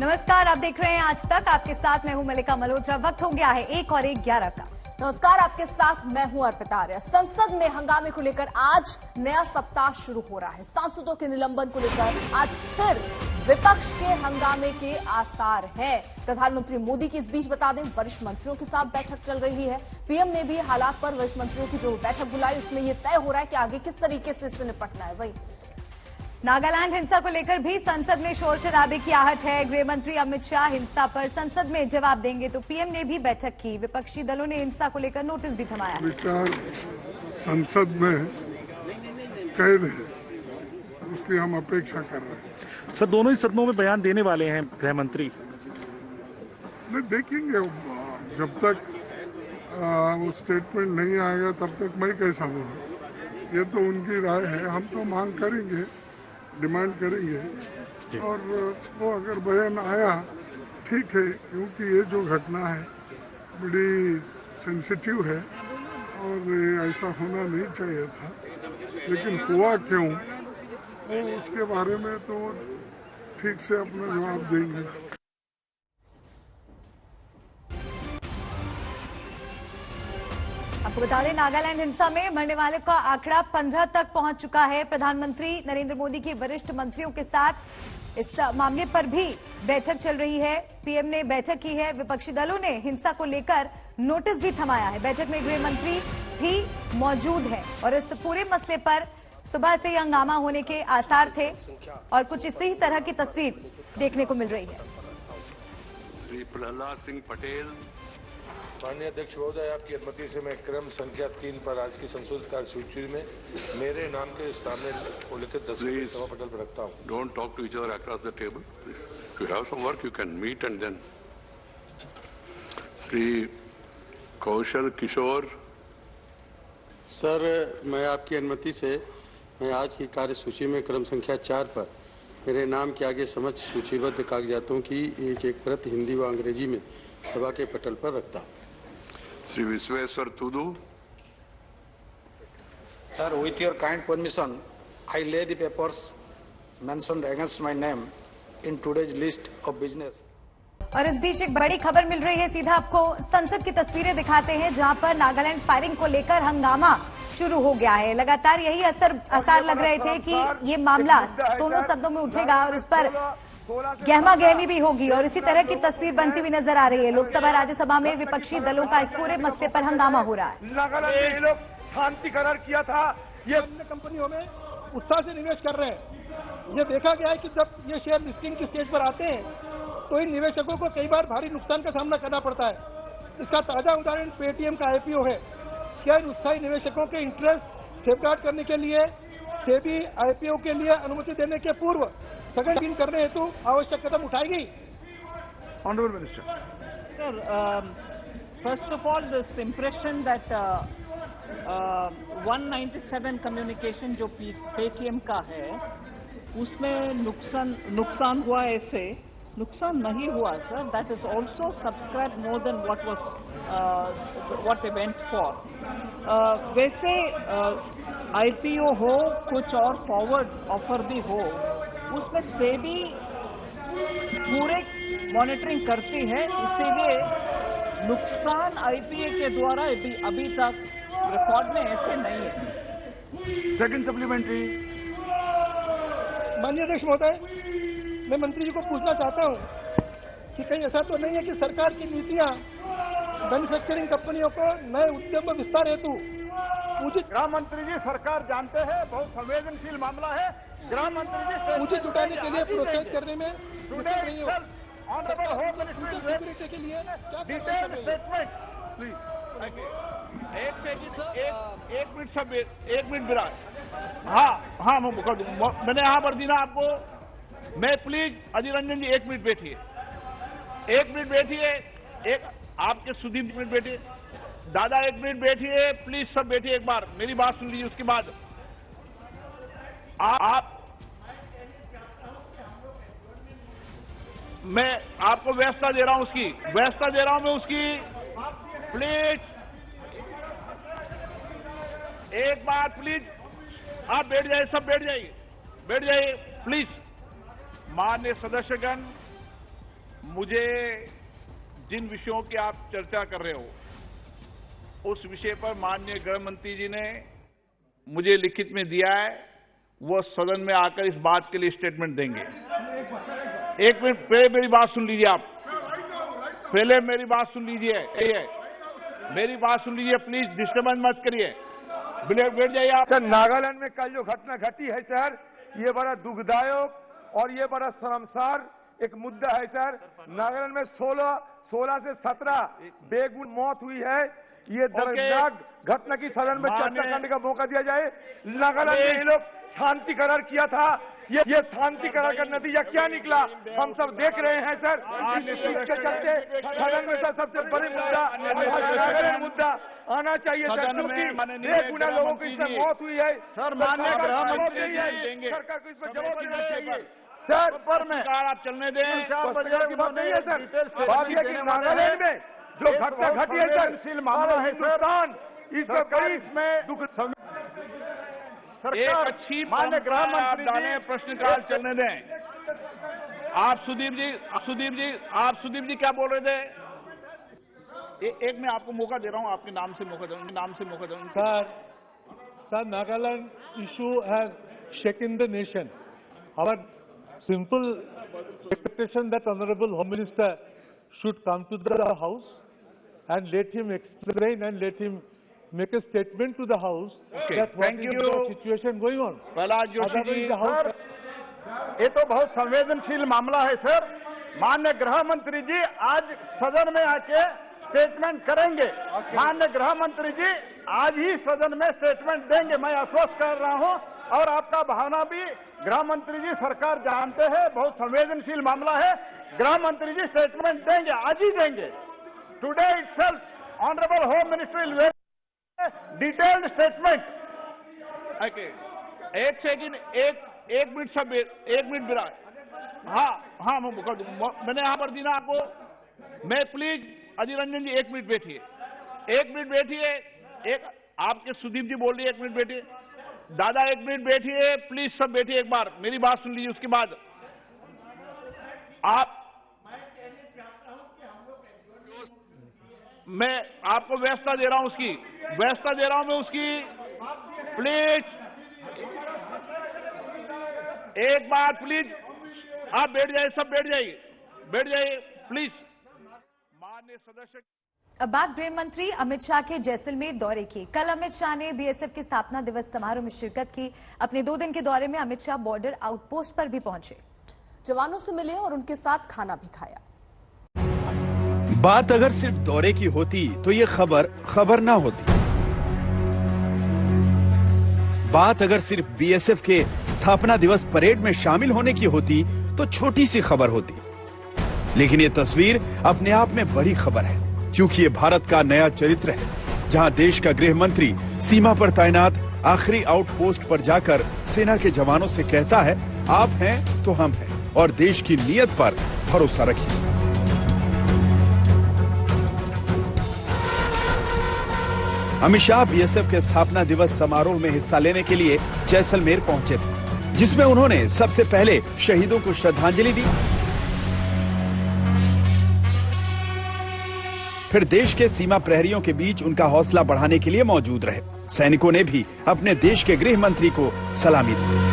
नमस्कार, आप देख रहे हैं आज तक। आपके साथ मैं हूं मलिका मल्होत्रा। वक्त हो गया है 1:11 का। नमस्कार, आपके साथ मैं हूं अर्पिता आर्य। संसद में हंगामे को लेकर आज नया सप्ताह शुरू हो रहा है। सांसदों के निलंबन को लेकर आज फिर विपक्ष के हंगामे के आसार हैं। प्रधानमंत्री मोदी की इस बीच बता दें, वरिष्ठ मंत्रियों के साथ बैठक चल रही है। पीएम ने भी हालात पर वरिष्ठ मंत्रियों की जो बैठक बुलाई, उसमें यह तय हो रहा है कि आगे किस तरीके से इससे निपटना है। वहीं नागालैंड हिंसा को लेकर भी संसद में शोर शराबे की आहट है। गृह मंत्री अमित शाह हिंसा पर संसद में जवाब देंगे, तो पीएम ने भी बैठक की। विपक्षी दलों ने हिंसा को लेकर नोटिस भी थमाया। विचार संसद में कैद है, उसकी हम अपेक्षा कर रहे हैं। सर, दोनों ही सदनों में बयान देने वाले हैं गृह मंत्री। नहीं, देखेंगे जब तक वो स्टेटमेंट नहीं आएगा तब तक मैं कैसा बोलूं। ये तो उनकी राय है। हम तो मांग करेंगे, डिमांड करेंगे, और वो अगर बयान आया ठीक है, क्योंकि ये जो घटना है बड़ी सेंसिटिव है और ऐसा होना नहीं चाहिए था। लेकिन हुआ क्यों, वो उसके बारे में तो ठीक से अपना जवाब देंगे। आपको बता दें, नागालैंड हिंसा में मरने वालों का आंकड़ा 15 तक पहुंच चुका है। प्रधानमंत्री नरेंद्र मोदी के वरिष्ठ मंत्रियों के साथ इस मामले पर भी बैठक चल रही है। पीएम ने बैठक की है। विपक्षी दलों ने हिंसा को लेकर नोटिस भी थमाया है। बैठक में गृह मंत्री भी मौजूद हैं और इस पूरे मसले पर सुबह से ही हंगामा होने के आसार थे और कुछ इसी तरह की तस्वीर देखने को मिल रही है। श्री प्रहलाद सिंह पटेल। माननीय अध्यक्ष महोदय, आपकी अनुमति से मैं क्रम संख्या 3 पर आज की संशोधित कार्यसूची में मेरे नाम के सामने उल्लिखित दस्तावेज सभा पटल पर रखता हूँ। Don't talk to each other across the table. If you have some work you can meet and then. Shri Kaushal Kishore. Sir, मैं आपकी अनुमति से मैं आज की कार्यसूची में क्रम संख्या 4 पर मेरे नाम के आगे समस्त सूचीबद्ध कागजातों की एक प्रति हिंदी व अंग्रेजी में सभा के पटल पर रखता हूँ। Shri Vishweshwar तुदू। Sir, with your kind permission, I lay the papers mentioned against my name in today's list of business. और इस बीच एक बड़ी खबर मिल रही है। सीधा आपको संसद की तस्वीरें दिखाते हैं, जहां पर नागालैंड फायरिंग को लेकर हंगामा शुरू हो गया है। लगातार यही आसार लग रहे थे कि ये मामला दोनों सदनों में उठेगा और इस पर गहमा गहमी भी होगी, और इसी तरह की तस्वीर बनती हुई नजर आ रही है। लोकसभा राज्यसभा में विपक्षी दलों का इस पूरे मसले पर हंगामा हो रहा है। नागालैंड में लोग शांति करार किया था। ये अन्य कंपनियों में उत्साह से निवेश कर रहे हैं। ये देखा गया है कि जब ये शेयर लिस्टिंग की स्टेज पर आते हैं तो इन निवेशकों को कई बार भारी नुकसान का सामना करना पड़ता है। इसका ताजा उदाहरण पेटीएम का आईपीओ है। क्या इन उत्साही निवेशकों के इंटरेस्ट सेफगार्ड करने के लिए सेबी आईपीओ के लिए अनुमति देने के पूर्व सघन करने हेतु आवश्यक कदम उठाएगी? Honourable minister. Sir, first of all, this impression that 197 communication जो पेटीएम का है उसमें नुकसान हुआ, ऐसे नुकसान नहीं हुआ sir. That is also subscribe more than what they went for. वैसे आईपीओ हो, कुछ और फॉरवर्ड ऑफर भी हो, उसमें सेबी पूरे मॉनिटरिंग करती है, इसीलिए नुकसान आईपीए के द्वारा अभी तक रिकॉर्ड में ऐसे नहीं है। Second supplementary. माननीय अध्यक्ष महोदय, मैं मंत्री जी को पूछना चाहता हूं कि कहीं ऐसा तो नहीं है कि सरकार की नीतियां मैन्युफैक्चरिंग कंपनियों को नए उद्यम विस्तार हेतु उचित। गृह मंत्री जी, सरकार जानते हैं बहुत संवेदनशील मामला है। गृह मंत्री जी उचित जुटाने के लिए प्रोत्साहित करने में नहीं हो। के लिए डिटेल स्टेटमेंट प्लीज। एक मिनट सब, एक मिनट विराज। हाँ मैंने यहाँ पर दिया आपको। मैं प्लीज अजीत रंजन जी एक मिनट बैठिए, एक मिनट बैठिए। एक आपके सुधीर मिनट बैठिए, दादा एक मिनट बैठिए प्लीज, सब बैठिए। एक बार मेरी बात सुन लीजिए, उसके बाद आप मैं आपको व्यवस्था दे रहा हूं, उसकी व्यवस्था दे रहा हूं मैं उसकी। प्लीज एक बार प्लीज आप बैठ जाइए, सब बैठ जाइए, बैठ जाइए प्लीज। माननीय सदस्यगण, मुझे जिन विषयों की आप चर्चा कर रहे हो उस विषय पर माननीय गृह मंत्री जी ने मुझे लिखित में दिया है, वो सदन में आकर इस बात के लिए स्टेटमेंट देंगे। एक मिनट पहले मेरी बात सुन लीजिए, आप पहले मेरी बात सुन लीजिए, मेरी बात सुन लीजिए, प्लीज डिस्टर्बेंस मत करिए, बैठ जाइए आप। सर, नागालैंड में कल जो घटना घटी है सर, ये बड़ा दुखदायक और ये बड़ा शर्मसार एक मुद्दा है सर। नागालैंड में 16 से 17 बेगुन मौत हुई है। ये दर्दनाक घटना की सदन में चर्चा करने का मौका दिया जाए। नागालैंड में ये लोग शांति करार किया था, ये शांति करार का नतीजा क्या निकला हम सब देख रहे हैं सर। इसके चलते सदन में सर सबसे बड़ी मुद्दा आना चाहिए सर, क्योंकि बेगुनाह लोगों की इसमें मौत हुई है। सर, माननीय गृह मंत्री देंगे, सरकार को इस पर जवाब देना चाहिए सर। पर में आप चलने दें, की बात नहीं है सर। बात यह कि नागालैंड में जो घटना घटी है सर, मामला है हिंदुस्तान इस पर बड़ी इसमें दुख। एक अच्छी माननीय गृह मंत्री डालें, प्रश्नकाल चलने दें। आप सुदीप जी क्या बोल रहे थे? एक मैं आपको मौका दे रहा हूं, आपके नाम से मौका दे रहा हूं। Sir, Nagaland issue has shaken the nation. Our simple expectation that Honorable Home Minister should come to the House and let him explain and let him make a statement to the House that what is the situation going on. Prahlad Joshi ji, ये तो बहुत संवेदनशील मामला है sir. माननीय गृह मंत्री जी आज सदन में आके स्टेटमेंट करेंगे। माननीय गृह मंत्री जी आज ही सदन में स्टेटमेंट देंगे, मैं आश्वस्त कर रहा हूं। और आपका भावना भी गृह मंत्री जी सरकार जानते हैं, बहुत संवेदनशील मामला है। गृह मंत्री जी स्टेटमेंट देंगे, आज ही देंगे। Today itself honourable home minister will make detailed statement. एक सेकंड, एक मिनट सब, एक मिनट बिरा। हाँ मैं मुकर दूंगा, मैंने यहाँ पर दी ना आपको। मैं प्लीज अधीर रंजन जी एक मिनट बैठिए, एक आपके सुदीप जी बोल रही है, 1 मिनट बैठिए। दादा 1 मिनट बैठिए, प्लीज सब बैठिए, एक बार मेरी बात सुन लीजिए, उसके बाद आप। मैं आपको व्यवस्था दे रहा हूं उसकी, प्लीज एक बार प्लीज आप बैठ जाइए, सब बैठ जाइए प्लीज। माननीय सदस्य, अब बात गृह मंत्री अमित शाह के जैसलमेर दौरे की। कल अमित शाह ने बीएसएफ के स्थापना दिवस समारोह में शिरकत की। अपने 2 दिन के दौरे में अमित शाह बॉर्डर आउटपोस्ट पर भी पहुंचे, जवानों से मिले और उनके साथ खाना भी खाया। बात अगर सिर्फ दौरे की होती तो ये खबर ना होती। बात अगर सिर्फ बीएसएफ के स्थापना दिवस परेड में शामिल होने की होती तो छोटी सी खबर होती। लेकिन ये तस्वीर अपने आप में बड़ी खबर है, क्योंकि ये भारत का नया चरित्र है, जहां देश का गृह मंत्री सीमा पर तैनात आखिरी आउटपोस्ट पर जाकर सेना के जवानों से कहता है, आप हैं तो हम हैं, और देश की नीयत पर भरोसा रखिए। अमित शाह बीएसएफ के स्थापना दिवस समारोह में हिस्सा लेने के लिए जैसलमेर पहुंचे थे, जिसमें उन्होंने सबसे पहले शहीदों को श्रद्धांजलि दी, फिर देश के सीमा प्रहरियों के बीच उनका हौसला बढ़ाने के लिए मौजूद रहे। सैनिकों ने भी अपने देश के गृह मंत्री को सलामी दी।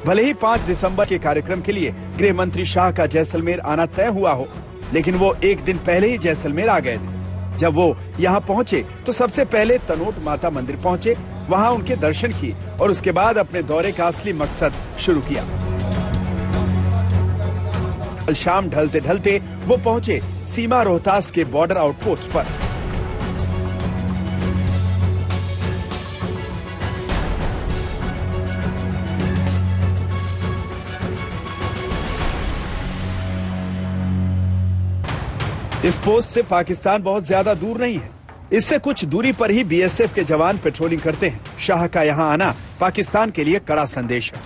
भले ही 5 दिसंबर के कार्यक्रम के लिए गृह मंत्री शाह का जैसलमेर आना तय हुआ हो, लेकिन वो 1 दिन पहले ही जैसलमेर आ गए थे। जब वो यहाँ पहुँचे तो सबसे पहले तनोट माता मंदिर पहुँचे, वहाँ उनके दर्शन किए और उसके बाद अपने दौरे का असली मकसद शुरू किया। कल शाम ढलते ढलते वो पहुंचे सीमा रोहतास के बॉर्डर आउटपोस्ट पर। इस पोस्ट से पाकिस्तान बहुत ज्यादा दूर नहीं है। इससे कुछ दूरी पर ही बीएसएफ के जवान पेट्रोलिंग करते हैं। शाह का यहां आना पाकिस्तान के लिए कड़ा संदेश है।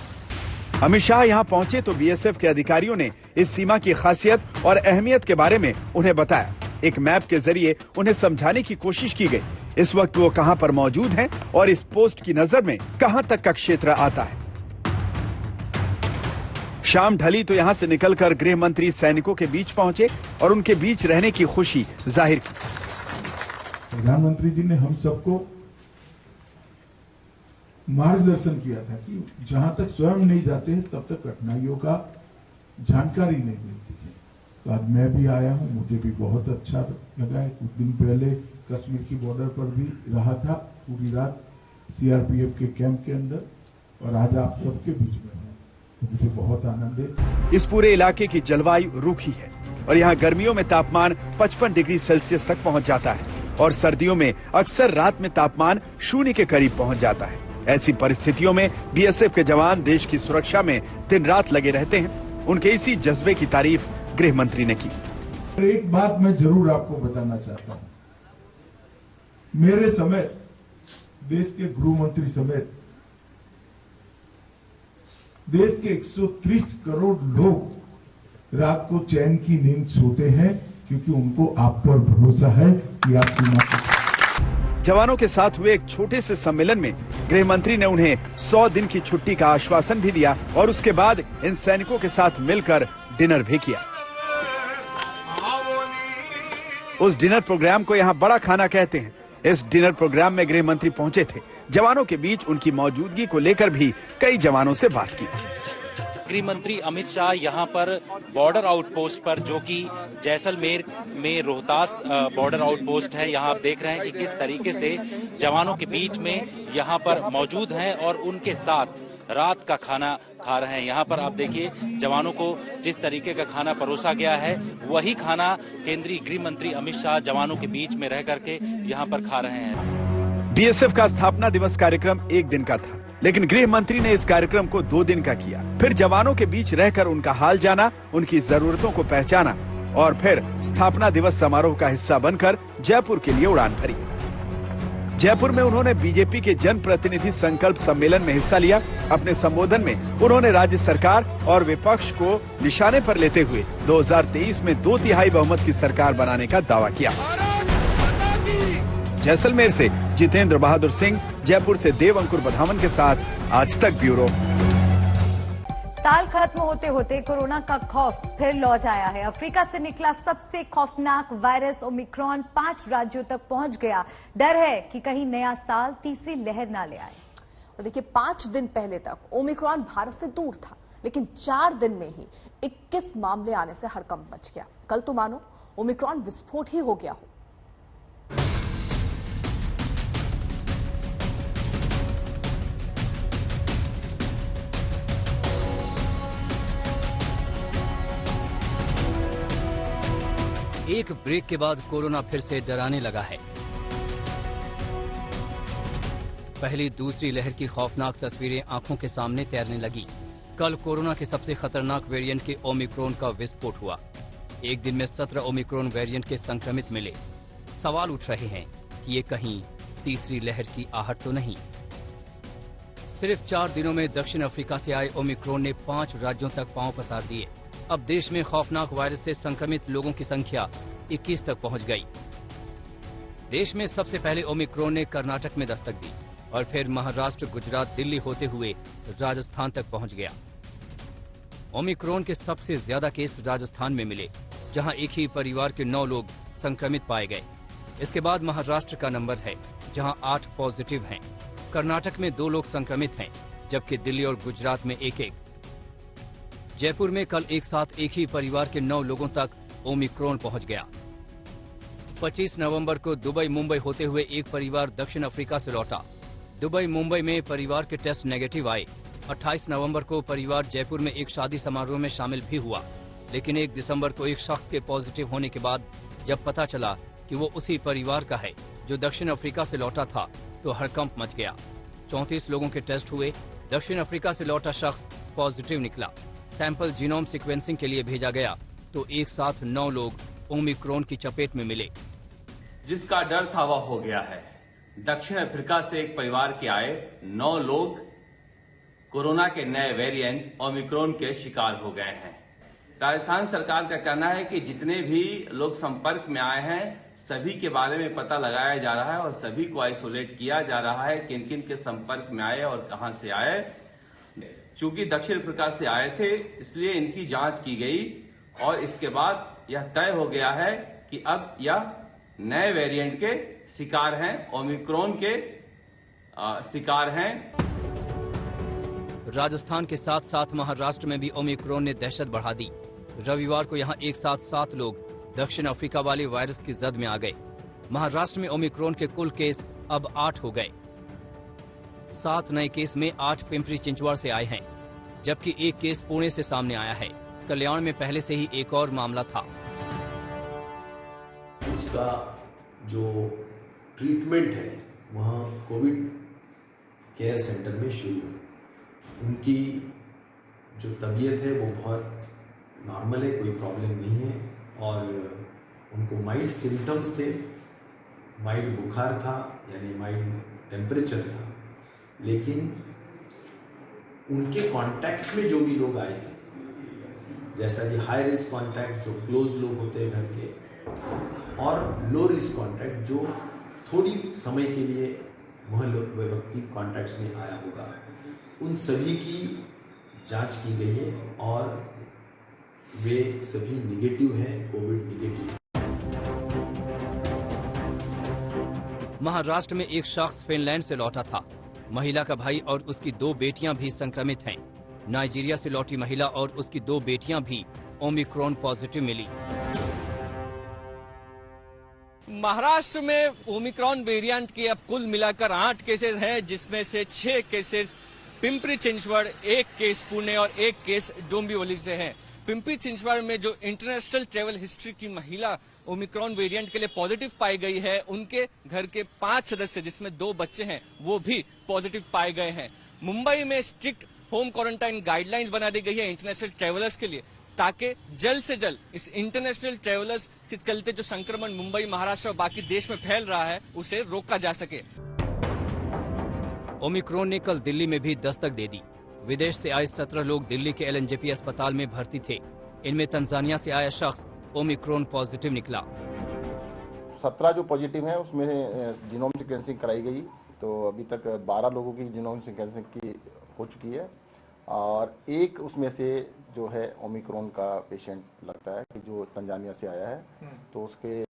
अमित शाह यहां पहुंचे तो बीएसएफ के अधिकारियों ने इस सीमा की खासियत और अहमियत के बारे में उन्हें बताया। एक मैप के जरिए उन्हें समझाने की कोशिश की गई इस वक्त वो कहां पर मौजूद हैं और इस पोस्ट की नजर में कहां तक का क्षेत्र आता है। शाम ढली तो यहां से निकलकर गृह मंत्री सैनिकों के बीच पहुंचे और उनके बीच रहने की खुशी जाहिर की। प्रधानमंत्री जी ने हम सबको मार्गदर्शन किया था कि जहां तक स्वयं नहीं जाते हैं तब तक कठिनाइयों का जानकारी नहीं मिलती है। तो आज मैं भी आया हूं, मुझे भी बहुत अच्छा लगा है। कुछ दिन पहले कश्मीर की बॉर्डर पर भी रहा था पूरी रात सीआरपीएफ के कैंप के अंदर, और आज आप सबके बीच में हूं, तो मुझे बहुत आनंद है। इस पूरे इलाके की जलवायु रूखी है और यहाँ गर्मियों में तापमान 55 डिग्री सेल्सियस तक पहुँच जाता है और सर्दियों में अक्सर रात में तापमान 0 के करीब पहुँच जाता है। ऐसी परिस्थितियों में बीएसएफ के जवान देश की सुरक्षा में दिन रात लगे रहते हैं। उनके इसी जज्बे की तारीफ गृह मंत्री ने की। एक बात मैं जरूर आपको बताना चाहता हूं, मेरे समेत देश के गृह मंत्री समेत देश के 130 करोड़ लोग रात को चैन की नींद सोते हैं, क्योंकि उनको आप पर भरोसा है कि आप सीमा। जवानों के साथ हुए एक छोटे से सम्मेलन में गृह मंत्री ने उन्हें 100 दिन की छुट्टी का आश्वासन भी दिया और उसके बाद इन सैनिकों के साथ मिलकर डिनर भी किया। उस डिनर प्रोग्राम को यहाँ बड़ा खाना कहते हैं। इस डिनर प्रोग्राम में गृह मंत्री पहुंचे थे। जवानों के बीच उनकी मौजूदगी को लेकर भी कई जवानों से बात की। गृह मंत्री अमित शाह यहाँ पर बॉर्डर आउटपोस्ट पर, जो कि जैसलमेर में रोहतास बॉर्डर आउटपोस्ट है, यहाँ आप देख रहे हैं कि किस तरीके से जवानों के बीच में यहाँ पर मौजूद हैं और उनके साथ रात का खाना खा रहे हैं। यहाँ पर आप देखिए जवानों को जिस तरीके का खाना परोसा गया है, वही खाना केंद्रीय गृह मंत्री अमित शाह जवानों के बीच में रह करके यहाँ पर खा रहे हैं। बीएसएफ का स्थापना दिवस कार्यक्रम 1 दिन का था, लेकिन गृह मंत्री ने इस कार्यक्रम को 2 दिन का किया। फिर जवानों के बीच रहकर उनका हाल जाना, उनकी जरूरतों को पहचाना और फिर स्थापना दिवस समारोह का हिस्सा बनकर जयपुर के लिए उड़ान भरी। जयपुर में उन्होंने बीजेपी के जन प्रतिनिधि संकल्प सम्मेलन में हिस्सा लिया। अपने संबोधन में उन्होंने राज्य सरकार और विपक्ष को निशाने पर लेते हुए 2023 में 2/3 बहुमत की सरकार बनाने का दावा किया। जैसलमेर से जितेंद्र बहादुर सिंह, जयपुर से देव अंकुर बधावन के साथ आज तक ब्यूरो। साल खत्म होते होते कोरोना का खौफ फिर लौट आया है। अफ्रीका से निकला सबसे खौफनाक वायरस ओमिक्रॉन 5 राज्यों तक पहुंच गया। डर है कि कहीं नया साल तीसरी लहर ना ले आए। और देखिए 5 दिन पहले तक ओमिक्रॉन भारत से दूर था, लेकिन 4 दिन में ही 21 मामले आने से हड़कंप मच गया। कल तो मानो ओमिक्रॉन विस्फोट ही हो गया हो। एक ब्रेक के बाद कोरोना फिर से डराने लगा है। पहली दूसरी लहर की खौफनाक तस्वीरें आंखों के सामने तैरने लगी। कल कोरोना के सबसे खतरनाक वेरिएंट के ओमिक्रॉन का विस्फोट हुआ। एक दिन में 17 ओमिक्रॉन वेरिएंट के संक्रमित मिले। सवाल उठ रहे हैं कि ये कहीं तीसरी लहर की आहट तो नहीं। सिर्फ 4 दिनों में दक्षिण अफ्रीका से आए ओमिक्रॉन ने 5 राज्यों तक पांव पसार दिए। अब देश में खौफनाक वायरस से संक्रमित लोगों की संख्या 21 तक पहुंच गई। देश में सबसे पहले ओमिक्रॉन ने कर्नाटक में दस्तक दी और फिर महाराष्ट्र, गुजरात, दिल्ली होते हुए राजस्थान तक पहुंच गया। ओमिक्रॉन के सबसे ज्यादा केस राजस्थान में मिले, जहां एक ही परिवार के 9 लोग संक्रमित पाए गए। इसके बाद महाराष्ट्र का नंबर है, जहां 8 पॉजिटिव हैं। कर्नाटक में 2 लोग संक्रमित हैं, जबकि दिल्ली और गुजरात में 1-1। जयपुर में कल एक साथ एक ही परिवार के 9 लोगों तक ओमिक्रॉन पहुंच गया। 25 नवंबर को दुबई, मुंबई होते हुए एक परिवार दक्षिण अफ्रीका से लौटा। दुबई, मुंबई में परिवार के टेस्ट नेगेटिव आए। 28 नवंबर को परिवार जयपुर में एक शादी समारोह में शामिल भी हुआ, लेकिन 1 दिसंबर को एक शख्स के पॉजिटिव होने के बाद जब पता चला कि वो उसी परिवार का है जो दक्षिण अफ्रीका से लौटा था, तो हड़कंप मच गया। 34 लोगों के टेस्ट हुए। दक्षिण अफ्रीका से लौटा शख्स पॉजिटिव निकला। सैंपल जीनोम सीक्वेंसिंग के लिए भेजा गया, तो एक साथ 9 लोग ओमिक्रॉन की चपेट में मिले। जिसका डर था वह हो गया है। दक्षिण अफ्रीका से एक परिवार के आए 9 लोग कोरोना के नए वेरिएंट ओमिक्रॉन के शिकार हो गए हैं। राजस्थान सरकार का कहना है कि जितने भी लोग संपर्क में आए हैं सभी के बारे में पता लगाया जा रहा है और सभी को आइसोलेट किया जा रहा है, किन किन के संपर्क में आए और कहां से आए। चूंकि दक्षिण अफ्रीका से आए थे इसलिए इनकी जांच की गई और इसके बाद यह तय हो गया है कि अब यह नए वेरिएंट के शिकार हैं, ओमिक्रॉन के शिकार हैं। राजस्थान के साथ साथ महाराष्ट्र में भी ओमिक्रॉन ने दहशत बढ़ा दी। रविवार को यहां एक साथ 7 लोग दक्षिण अफ्रीका वाले वायरस की जद में आ गए। महाराष्ट्र में ओमिक्रॉन के कुल केस अब 8 हो गए। 7 नए केस में 8 पिंपरी चिंचवड़ से आए हैं, जबकि एक केस पुणे से सामने आया है। कल्याण में पहले से ही एक और मामला था। उसका जो ट्रीटमेंट है वहाँ कोविड केयर सेंटर में शुरू है। उनकी जो तबीयत है वो बहुत नॉर्मल है, कोई प्रॉब्लम नहीं है और उनको माइल्ड सिम्टम्स थे, माइल्ड बुखार था यानी माइल्ड टेम्परेचर था, लेकिन उनके कॉन्टैक्ट्स में जो भी लोग आए थे, जैसा कि हाई रिस्क कॉन्टैक्ट जो क्लोज लोग होते हैं घर के और लो रिस्क कॉन्टैक्ट जो थोड़ी समय के लिए वह व्यक्ति कॉन्टैक्ट्स में आया होगा, उन सभी की जांच की गई है और वे सभी निगेटिव हैं, कोविड निगेटिव। महाराष्ट्र में एक शख्स फिनलैंड से लौटा था। महिला का भाई और उसकी 2 बेटियां भी संक्रमित हैं। नाइजीरिया से लौटी महिला और उसकी 2 बेटियां भी ओमिक्रॉन पॉजिटिव मिली। महाराष्ट्र में ओमिक्रॉन वेरिएंट के अब कुल मिलाकर 8 केसेस हैं, जिसमें से 6 केसेस पिंपरी चिंचवड़, 1 केस पुणे और 1 केस डोंबिवली से है। पिंपरी चिंचवड़ में जो इंटरनेशनल ट्रेवल हिस्ट्री की महिला ओमिक्रॉन वेरिएंट के लिए पॉजिटिव पाई गई है, उनके घर के 5 सदस्य जिसमें 2 बच्चे हैं वो भी पॉजिटिव पाए गए हैं। मुंबई में स्ट्रिक्ट होम क्वारंटाइन गाइडलाइंस बना दी गई है इंटरनेशनल ट्रेवलर्स के लिए, ताकि जल्द से जल्द इस इंटरनेशनल ट्रेवलर्स के चलते जो संक्रमण मुंबई, महाराष्ट्र और बाकी देश में फैल रहा है उसे रोका जा सके। ओमिक्रॉन ने कल दिल्ली में भी दस्तक दे दी। विदेश से आए 17 लोग दिल्ली के LNJP अस्पताल में भर्ती थे। इनमें तंजानिया से आया शख्स ओमिक्रॉन पॉजिटिव निकला। 17 जो पॉजिटिव हैं उसमें जीनोम सीक्वेंसिंग कराई गई, तो अभी तक 12 लोगों की जीनोम सीक्वेंसिंग की हो चुकी है और एक उसमें से जो है ओमिक्रॉन का पेशेंट लगता है कि जो तंजानिया से आया है, तो उसके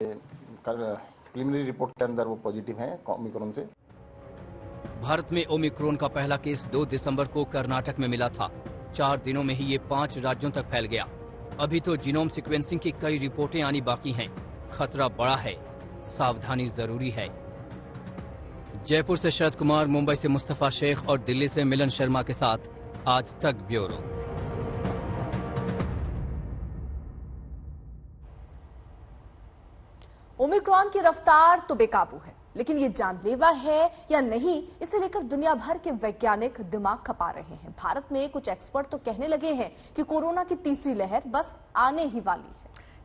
प्रिलिमिनरी रिपोर्ट के अंदर वो पॉजिटिव हैं ओमिक्रॉन से। भारत में ओमिक्रॉन का पहला केस 2 दिसंबर को कर्नाटक में मिला था। 4 दिनों में ही ये 5 राज्यों तक फैल गया। अभी तो जीनोम सीक्वेंसिंग की कई रिपोर्टें आनी बाकी हैं। खतरा बड़ा है, सावधानी जरूरी है। जयपुर से शरद कुमार, मुंबई से मुस्तफा शेख और दिल्ली से मिलन शर्मा के साथ आज तक ब्यूरो। ओमिक्रॉन की रफ्तार तो बेकाबू है, लेकिन ये जानलेवा है या नहीं, इसे लेकर दुनिया भर के वैज्ञानिक दिमाग खपा रहे हैं। भारत में कुछ एक्सपर्ट तो कहने लगे हैं कि कोरोना की तीसरी लहर बस आने ही वाली है।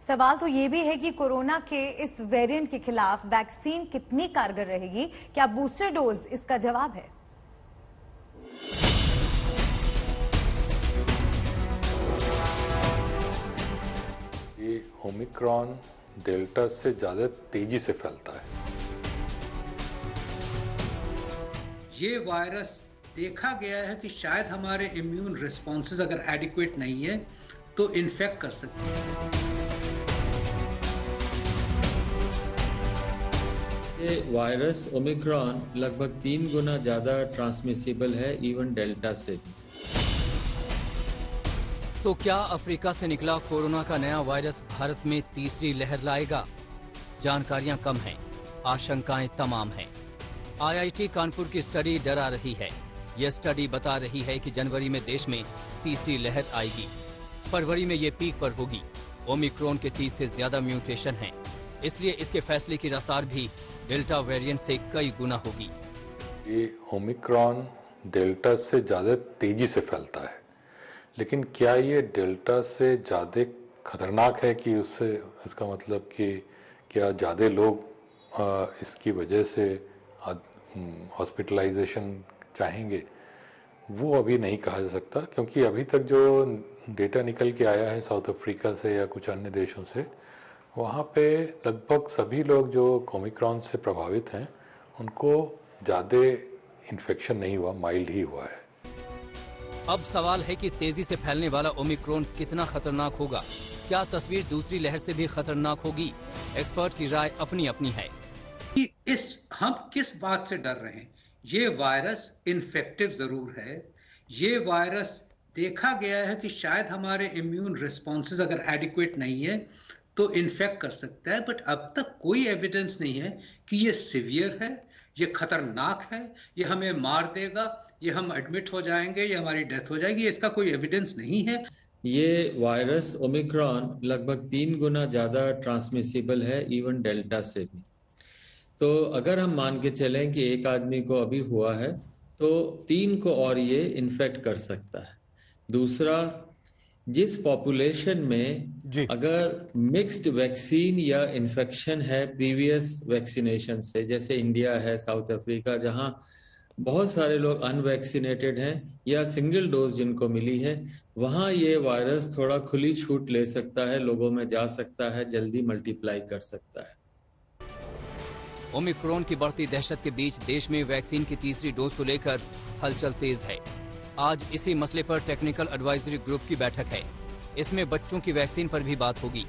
सवाल तो ये भी है कि कोरोना के इस वेरिएंट के खिलाफ वैक्सीन कितनी कारगर रहेगी? क्या बूस्टर डोज इसका जवाब है? ये ओमिक्रॉन डेल्टा से ज्यादा तेजी से फैलता है। ये वायरस देखा गया है कि शायद हमारे इम्यून रिस्पॉन्सेज अगर एडिक्वेट नहीं है तो इन्फेक्ट कर सकते हैं। ये वायरस ओमिक्रॉन लगभग 3 गुना ज्यादा ट्रांसमिसिबल है इवन डेल्टा से। तो क्या अफ्रीका से निकला कोरोना का नया वायरस भारत में तीसरी लहर लाएगा? जानकारियां कम हैं, आशंकाएं तमाम हैं। IIT कानपुर की स्टडी डरा रही है। यह स्टडी बता रही है कि जनवरी में देश में तीसरी लहर आएगी। फरवरी में ये पीक पर होगी। ओमिक्रॉन के 30 से ज्यादा म्यूटेशन हैं, इसलिए इसके फैसले की रफ्तार भी डेल्टा वेरिएंट से कई गुना होगी। ये ओमिक्रॉन डेल्टा से ज्यादा तेजी से फैलता है, लेकिन क्या ये डेल्टा से ज्यादा खतरनाक है कि उससे इसका मतलब कि क्या ज्यादा लोग इसकी वजह से हॉस्पिटलाइजेशन चाहेंगे? वो अभी नहीं कहा जा सकता, क्योंकि अभी तक जो डेटा निकल के आया है साउथ अफ्रीका से या कुछ अन्य देशों से, वहाँ पे लगभग सभी लोग जो ओमिक्रॉन से प्रभावित हैं उनको ज़्यादा इन्फेक्शन नहीं हुआ, माइल्ड ही हुआ है। अब सवाल है कि तेजी से फैलने वाला ओमिक्रॉन कितना खतरनाक होगा। क्या तस्वीर दूसरी लहर से भी खतरनाक होगी? एक्सपर्ट की राय अपनी अपनी है। हम किस बात से डर रहे हैं? ये वायरस इन्फेक्टिव जरूर है, ये वायरस देखा गया है कि शायद हमारे इम्यून रिस्पॉन्सेज अगर एडिक्वेट नहीं है तो इन्फेक्ट कर सकता है, बट अब तक कोई एविडेंस नहीं है कि ये सिवियर है, ये खतरनाक है, ये हमें मार देगा, ये हम एडमिट हो जाएंगे, ये हमारी डेथ हो जाएगी, इसका कोई एविडेंस नहीं है। ये वायरस ओमिक्रॉन लगभग 3 गुना ज़्यादा ट्रांसमिसिबल है इवन डेल्टा से भी। तो अगर हम मान के चलें कि एक आदमी को अभी हुआ है तो 3 को और ये इन्फेक्ट कर सकता है। दूसरा, जिस पॉपुलेशन में अगर मिक्स्ड वैक्सीन या इन्फेक्शन है प्रीवियस वैक्सीनेशन से, जैसे इंडिया है, साउथ अफ्रीका, जहां बहुत सारे लोग अनवैक्सीनेटेड हैं या सिंगल डोज जिनको मिली है, वहां ये वायरस थोड़ा खुली छूट ले सकता है, लोगों में जा सकता है, जल्दी मल्टीप्लाई कर सकता है। ओमिक्रॉन की बढ़ती दहशत के बीच देश में वैक्सीन की तीसरी डोज को लेकर हलचल तेज है। आज इसी मसले पर टेक्निकल एडवाइजरी ग्रुप की बैठक है। इसमें बच्चों की वैक्सीन पर भी बात होगी।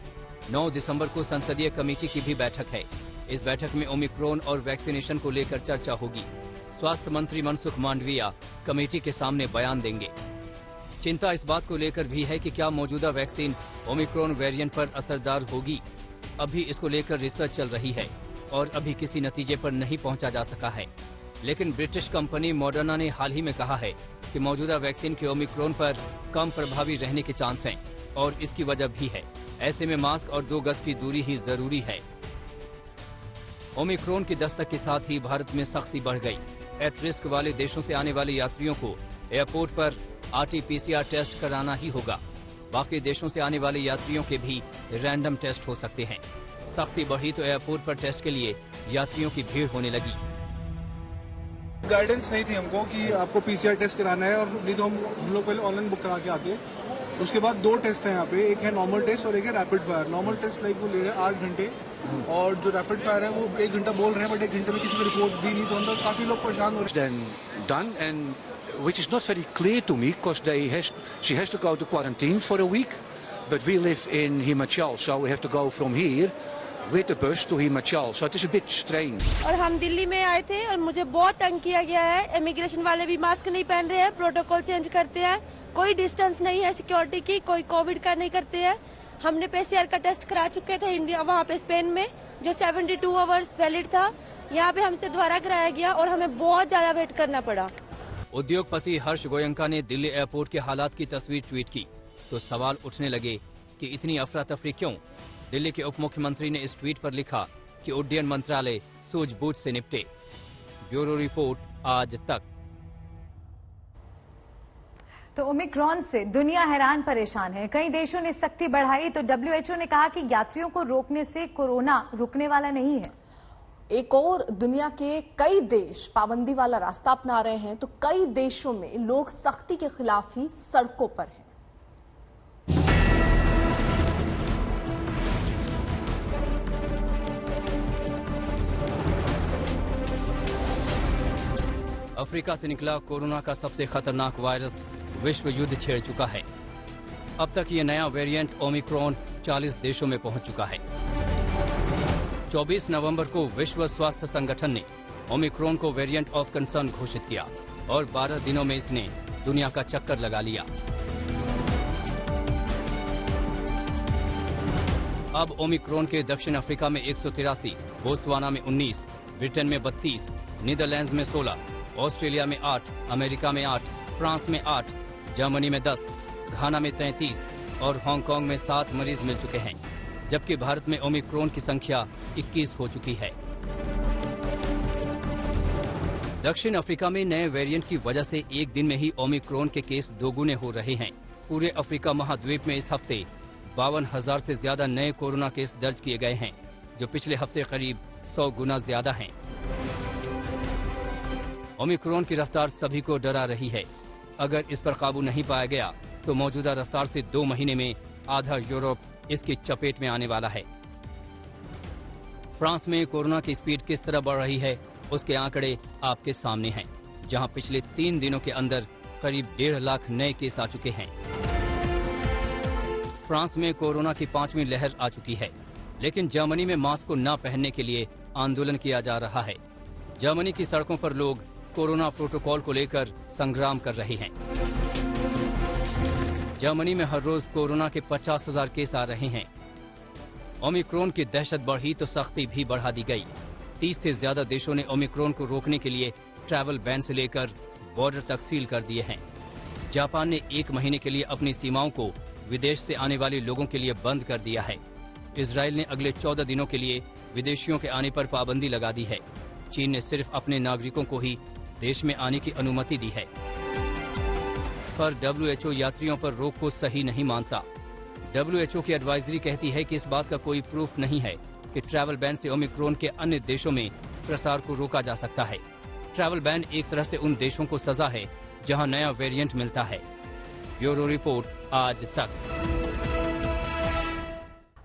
9 दिसंबर को संसदीय कमेटी की भी बैठक है। इस बैठक में ओमिक्रॉन और वैक्सीनेशन को लेकर चर्चा होगी। स्वास्थ्य मंत्री मनसुख मांडविया कमेटी के सामने बयान देंगे। चिंता इस बात को लेकर भी है कि क्या मौजूदा वैक्सीन ओमिक्रॉन वेरिएंट पर असरदार होगी। अभी इसको लेकर रिसर्च चल रही है और अभी किसी नतीजे पर नहीं पहुंचा जा सका है। लेकिन ब्रिटिश कंपनी मॉडर्ना ने हाल ही में कहा है कि मौजूदा वैक्सीन के ओमिक्रॉन पर कम प्रभावी रहने के चांस हैं और इसकी वजह भी है। ऐसे में मास्क और 2 गज की दूरी ही जरूरी है। ओमिक्रॉन की दस्तक के साथ ही भारत में सख्ती बढ़ गई। एट रिस्क वाले देशों से आने वाले यात्रियों को एयरपोर्ट पर RT-PCR टेस्ट कराना ही होगा। बाकी देशों से आने वाले यात्रियों के भी रैंडम टेस्ट हो सकते हैं। सख्ती बढ़ी तो एयरपोर्ट पर टेस्ट के लिए यात्रियों की भीड़ होने लगी। गाइडेंस नहीं थी हमको कि आपको PCR टेस्ट कराना है, और नहीं तो हम लोग पहले ऑनलाइन बुक करा के आते हैं। उसके बाद 2 टेस्ट हैं यहाँ पे, एक है नॉर्मल टेस्ट और एक है rapid fire. Normal taste like वो ले रहे हैं 8 घंटे, और जो रैपिड फायर है वो 1 घंटा बोल रहे हैं, बट 1 घंटे में किसी को रिपोर्ट दी नहीं, तो अंदर काफी लोग परेशान हो रहे हैं। Which is not very clear to me because she has to go to quarantine for a week, but we live in Himachal, so we have to go from here with the bus to Himachal, so it is a bit strange. और हम दिल्ली में आए थे और मुझे बहुत तंग किया गया है। इमिग्रेशन वाले भी मास्क नहीं पहन रहे हैं, प्रोटोकॉल चेंज करते हैं, कोई डिस्टेंस नहीं है सिक्योरिटी की, कोई कोविड का नहीं करते हैं। हमने PCR का टेस्ट करा चुके थे इंडिया, वहाँ पे स्पेन में, जो 72 आवर्स वैलिड था। यहाँ पे हमसे दोबारा कराया गया और हमें बहुत ज्यादा वेट करना पड़ा। उद्योगपति हर्ष गोयंका ने दिल्ली एयरपोर्ट के हालात की तस्वीर ट्वीट की तो सवाल उठने लगे कि इतनी अफरा तफरी क्यों। दिल्ली के उप मुख्यमंत्री ने इस ट्वीट पर लिखा कि उड्डयन मंत्रालय सूझबूझ से निपटे। ब्यूरो रिपोर्ट आज तक। तो ओमिक्रॉन से दुनिया हैरान परेशान है। कई देशों ने सख्ती बढ़ाई तो WHO ने कहा कि यात्रियों को रोकने से कोरोना रुकने वाला नहीं है। एक और दुनिया के कई देश पाबंदी वाला रास्ता अपना रहे हैं, तो कई देशों में लोग सख्ती के खिलाफ ही सड़कों पर हैं। अफ्रीका से निकला कोरोना का सबसे खतरनाक वायरस विश्व युद्ध छेड़ चुका है। अब तक ये नया वेरिएंट ओमिक्रॉन 40 देशों में पहुंच चुका है। 24 नवंबर को विश्व स्वास्थ्य संगठन ने ओमिक्रॉन को वेरिएंट ऑफ कंसर्न घोषित किया और 12 दिनों में इसने दुनिया का चक्कर लगा लिया। अब ओमिक्रॉन के दक्षिण अफ्रीका में 183, बोत्सवाना में 19, ब्रिटेन में 32, नीदरलैंड्स में 16, ऑस्ट्रेलिया में 8, अमेरिका में 8, फ्रांस में 8, जर्मनी में 10, घाना में 33 और हांगकांग में 7 मरीज मिल चुके हैं, जबकि भारत में ओमिक्रॉन की संख्या 21 हो चुकी है। दक्षिण अफ्रीका में नए वेरिएंट की वजह से एक दिन में ही ओमिक्रॉन के केस दोगुने हो रहे हैं। पूरे अफ्रीका महाद्वीप में इस हफ्ते 52,000 से ज्यादा नए कोरोना केस दर्ज किए गए हैं, जो पिछले हफ्ते करीब 100 गुना ज्यादा हैं। ओमिक्रॉन की रफ्तार सभी को डरा रही है। अगर इस पर काबू नहीं पाया गया तो मौजूदा रफ्तार से 2 महीने में आधा यूरोप इसकी चपेट में आने वाला है। फ्रांस में कोरोना की स्पीड किस तरह बढ़ रही है, उसके आंकड़े आपके सामने हैं, जहां पिछले 3 दिनों के अंदर करीब 1.5 लाख नए केस आ चुके हैं। फ्रांस में कोरोना की 5वीं लहर आ चुकी है, लेकिन जर्मनी में मास्क को न पहनने के लिए आंदोलन किया जा रहा है। जर्मनी की सड़कों पर लोग कोरोना प्रोटोकॉल को लेकर संग्राम कर रहे हैं। जर्मनी में हर रोज कोरोना के 50,000 केस आ रहे हैं। ओमिक्रॉन की दहशत बढ़ी तो सख्ती भी बढ़ा दी गई। 30 से ज्यादा देशों ने ओमिक्रॉन को रोकने के लिए ट्रैवल बैन से लेकर बॉर्डर तक सील कर दिए हैं। जापान ने 1 महीने के लिए अपनी सीमाओं को विदेश से आने वाले लोगों के लिए बंद कर दिया है। इजराइल ने अगले 14 दिनों के लिए विदेशियों के आने पर पाबंदी लगा दी है। चीन ने सिर्फ अपने नागरिकों को ही देश में आने की अनुमति दी है। पर WHO यात्रियों पर रोक को सही नहीं मानता। WHO की एडवाइजरी कहती है कि इस बात का कोई प्रूफ नहीं है कि ट्रैवल बैन से ओमिक्रॉन के अन्य देशों में प्रसार को रोका जा सकता है। ट्रैवल बैन एक तरह से उन देशों को सजा है जहां नया वेरिएंट मिलता है। ब्यूरो रिपोर्ट, आज तक।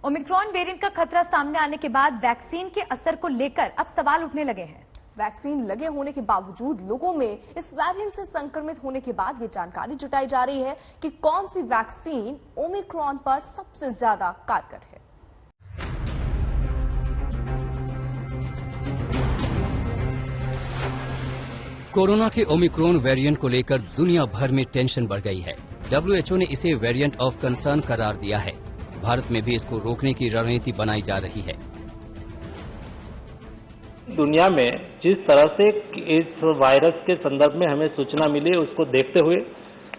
ओमिक्रॉन वेरिएंट का खतरा सामने आने के बाद वैक्सीन के असर को लेकर अब सवाल उठने लगे हैं। वैक्सीन लगे होने के बावजूद लोगों में इस वेरिएंट से संक्रमित होने के बाद ये जानकारी जुटाई जा रही है कि कौन सी वैक्सीन ओमिक्रॉन पर सबसे ज्यादा कारगर है। कोरोना के ओमिक्रॉन वेरिएंट को लेकर दुनिया भर में टेंशन बढ़ गई है। WHO ने इसे वेरिएंट ऑफ कंसर्न करार दिया है। भारत में भी इसको रोकने की रणनीति बनाई जा रही है। दुनिया में जिस तरह से इस वायरस के संदर्भ में हमें सूचना मिली, उसको देखते हुए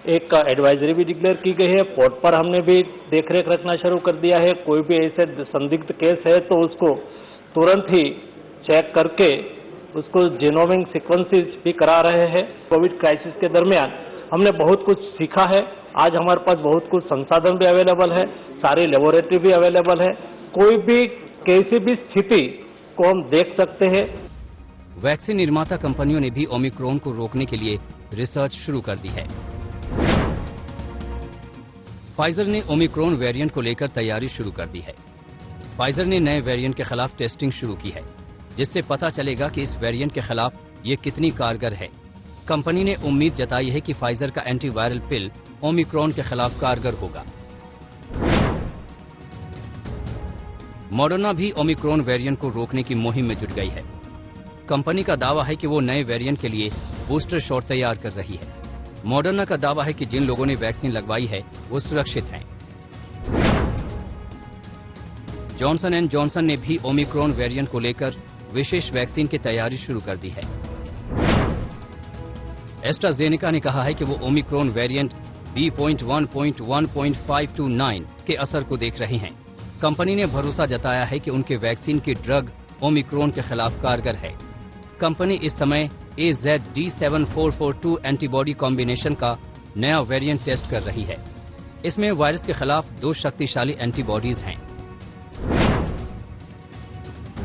एक एडवाइजरी भी डिक्लेयर की गई है। पोर्ट पर हमने भी देखरेख रखना शुरू कर दिया है। कोई भी ऐसे संदिग्ध केस है तो उसको तुरंत ही चेक करके उसको जीनोमिक सीक्वेंसेस भी करा रहे हैं। कोविड क्राइसिस के दरमियान हमने बहुत कुछ सीखा है। आज हमारे पास बहुत कुछ संसाधन भी अवेलेबल है, सारी लेबोरेटरी भी अवेलेबल है। कोई भी कैसी भी स्थिति को हम देख सकते हैं। वैक्सीन निर्माता कंपनियों ने भी ओमिक्रॉन को रोकने के लिए रिसर्च शुरू कर दी है। फाइजर ने ओमिक्रॉन वेरिएंट को लेकर तैयारी शुरू कर दी है। फाइजर ने नए वेरिएंट के खिलाफ टेस्टिंग शुरू की है, जिससे पता चलेगा कि इस वेरिएंट के खिलाफ ये कितनी कारगर है। कंपनी ने उम्मीद जताई है कि फाइजर का एंटीवायरल पिल ओमिक्रॉन के खिलाफ कारगर होगा। मॉडर्ना भी ओमिक्रॉन वेरिएंट को रोकने की मुहिम में जुट गई है। कंपनी का दावा है कि वो नए वेरिएंट के लिए बूस्टर शॉट तैयार कर रही है। मॉडर्ना का दावा है कि जिन लोगों ने वैक्सीन लगवाई है वो सुरक्षित हैं। जॉनसन एंड जॉनसन ने भी ओमिक्रॉन वेरिएंट को लेकर विशेष वैक्सीन की तैयारी शुरू कर दी है। एस्ट्राजेनेका ने कहा है कि वो ओमिक्रॉन वेरिएंट B.1.1.529 के असर को देख रहे हैं। कंपनी ने भरोसा जताया है कि उनके वैक्सीन की ड्रग ओमिक्रॉन के खिलाफ कारगर है। कंपनी इस समय AZD7442 एंटीबॉडी कॉम्बिनेशन का नया वेरिएंट टेस्ट कर रही है। इसमें वायरस के खिलाफ 2 शक्तिशाली एंटीबॉडीज हैं।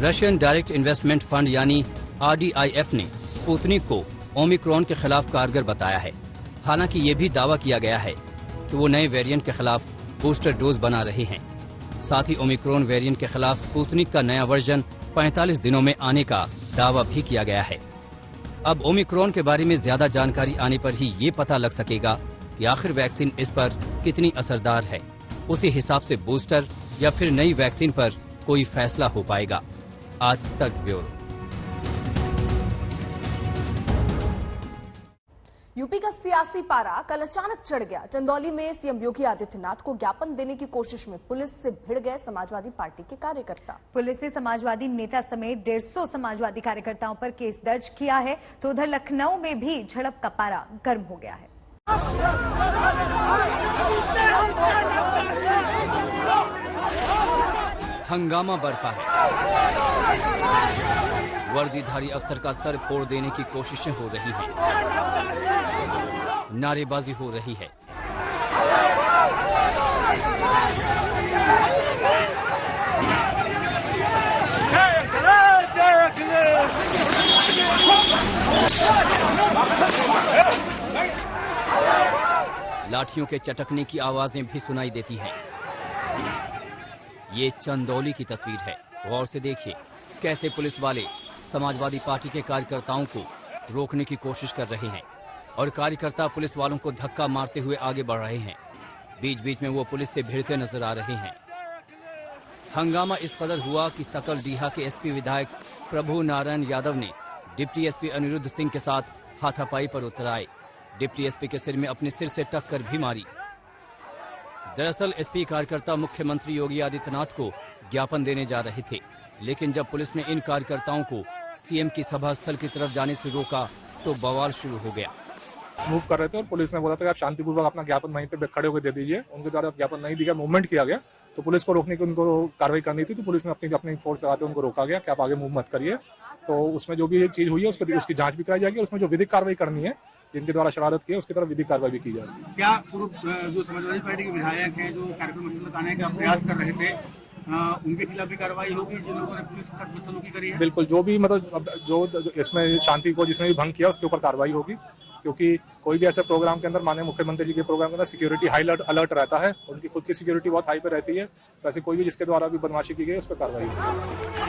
रशियन डायरेक्ट इन्वेस्टमेंट फंड यानी RDIF ने स्पुतनिक को ओमिक्रॉन के खिलाफ कारगर बताया है। हालांकि ये भी दावा किया गया है कि वो नए वेरिएंट के खिलाफ बूस्टर डोज बना रहे हैं। साथ ही ओमिक्रॉन वेरिएंट के खिलाफ स्पुतनिक का नया वर्जन 45 दिनों में आने का दावा भी किया गया है। अब ओमिक्रॉन के बारे में ज्यादा जानकारी आने पर ही ये पता लग सकेगा कि आखिर वैक्सीन इस पर कितनी असरदार है। उसी हिसाब से बूस्टर या फिर नई वैक्सीन पर कोई फैसला हो पाएगा। आज तक ब्यूरो। यूपी का सियासी पारा कल अचानक चढ़ गया। चंदौली में सीएम योगी आदित्यनाथ को ज्ञापन देने की कोशिश में पुलिस से भिड़ गए समाजवादी पार्टी के कार्यकर्ता। पुलिस ने समाजवादी नेता समेत 150 समाजवादी कार्यकर्ताओं पर केस दर्ज किया है, तो उधर लखनऊ में भी झड़प का पारा गर्म हो गया है। हंगामा बरपा है। वर्दीधारी अफसर का सर फोड़ देने की कोशिशें हो रही हैं। नारेबाजी हो रही है। लाठियों के चटकने की आवाजें भी सुनाई देती हैं। ये चंदौली की तस्वीर है। गौर से देखिए कैसे पुलिस वाले समाजवादी पार्टी के कार्यकर्ताओं को रोकने की कोशिश कर रहे हैं और कार्यकर्ता पुलिस वालों को धक्का मारते हुए आगे बढ़ रहे हैं। बीच बीच में वो पुलिस से भिड़ते नजर आ रहे हैं। हंगामा इस कदर हुआ कि सकलडीहा के एसपी विधायक प्रभु नारायण यादव ने डिप्टी एसपी अनिरुद्ध सिंह के साथ हाथापाई पर उतर आए। डिप्टी एसपी के सिर में अपने सिर से टक्कर भी मारी। दरअसल एसपी कार्यकर्ता मुख्यमंत्री योगी आदित्यनाथ को ज्ञापन देने जा रहे थे, लेकिन जब पुलिस ने इन कार्यकर्ताओं को सीएम की सभा स्थल की तरफ जाने से रोका तो बवाल शुरू हो गया। मूव कर रहे थे और पुलिस ने बोला था कि आप शांतिपूर्वक अपना ज्ञापन वहीं पे खड़े होकर दे दीजिए। उनके द्वारा ज्ञापन नहीं दिया, मूवमेंट किया गया, तो पुलिस को रोकने की उनको कार्रवाई करनी थी, तो पुलिस ने अपनी फोर्स लगाते उनको रोका गया कि आप आगे मूव मत करिए। तो उसमें जो भी चीज हुई है उसकी जांच भी कराई जाएगी और उसमें जो विधिक कार्रवाई करनी है जिनके द्वारा शरारत की है उसकी तरफ विधिक कार्रवाई भी की जाएगी। क्या जो समाजवादी पार्टी के विधायक हैं जो कार्यक्रम में बताने का प्रयास कर रहे थे उनके खिलाफ भी कार्रवाई होगी जिन लोगों ने पुलिस के साथ बदसलूकी करी है? बिल्कुल, जो भी मतलब जो इसमें शांति को जिसने भी भंग किया उसके ऊपर कार्रवाई होगी, क्योंकि कोई भी ऐसे प्रोग्राम के अंदर माननीय मुख्यमंत्री जी के प्रोग्राम के अंदर सिक्योरिटी हाई अलर्ट रहता है, उनकी खुद की सिक्योरिटी बहुत हाई पे रहती है, तो ऐसे कोई भी जिसके द्वारा भी बदमाशी की गई उस पर कार्रवाई होगी।